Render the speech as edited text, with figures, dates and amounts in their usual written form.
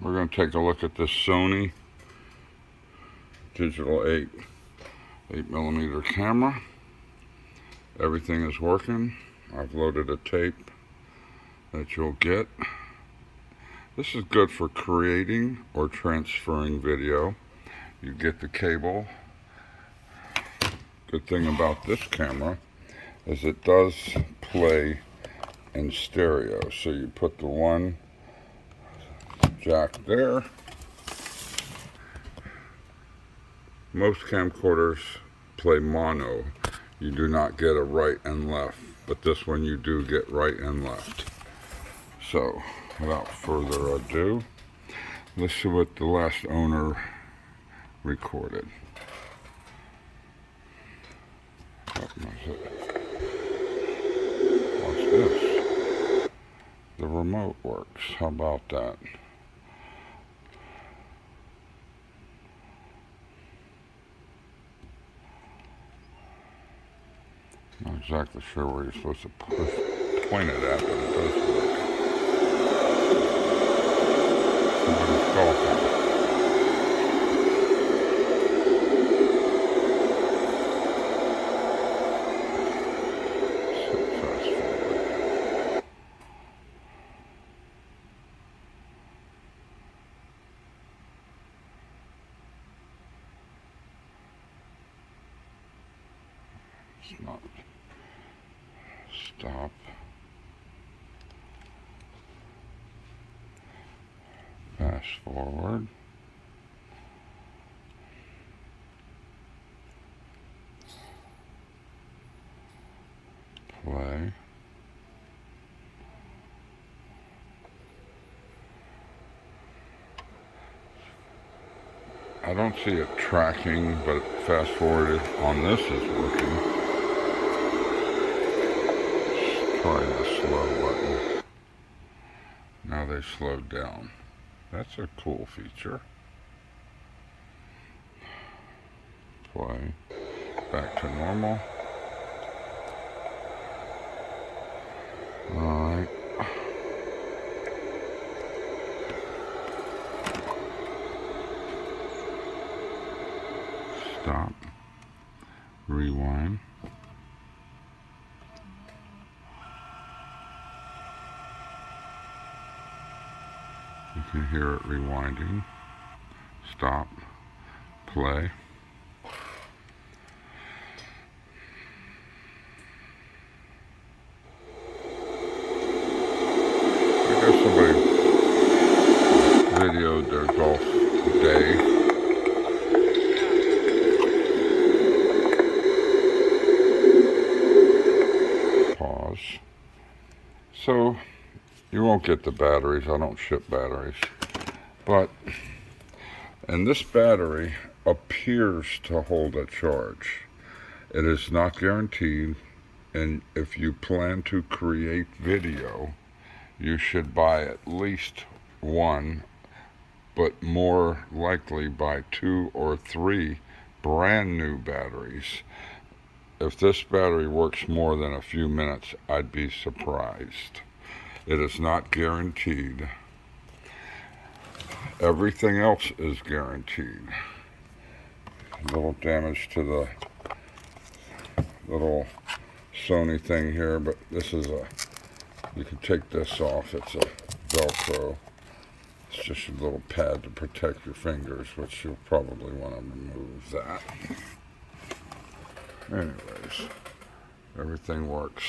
We're going to take a look at this Sony Digital8 8mm camera. Everything is working. I've loaded a tape that you'll get. This is good for creating or transferring video. You get the cable. Good thing about this camera is it does play in stereo. So you put the one jack there. Most camcorders play mono. You do not get a right and left, but this one you do get right and left. So without further ado, let's see what the last owner recorded. What's this? The remote works. How about that? Not exactly sure where you're supposed to point it at, but it does work. Somebody's golfing. Fast forward. It's not. Stop. Fast forward. Play. I don't see it tracking, but fast forward on this is working. Try the slow button. Now they slowed down. That's a cool feature. Play. Back to normal. Alright. Stop. Rewind. You can hear it rewinding. Stop. Play. I guess somebody videoed their golf day. Pause. So you won't get the batteries. I don't ship batteries. And this battery appears to hold a charge. It is not guaranteed, and if you plan to create video, you should buy at least one, but more likely buy 2 or 3 brand new batteries. If this battery works more than a few minutes, I'd be surprised. It is not guaranteed. Everything else is guaranteed. A little damage to the little Sony thing here, but this is you can take this off. It's a Velcro. It's just a little pad to protect your fingers, which you'll probably want to remove that. Anyways, everything works.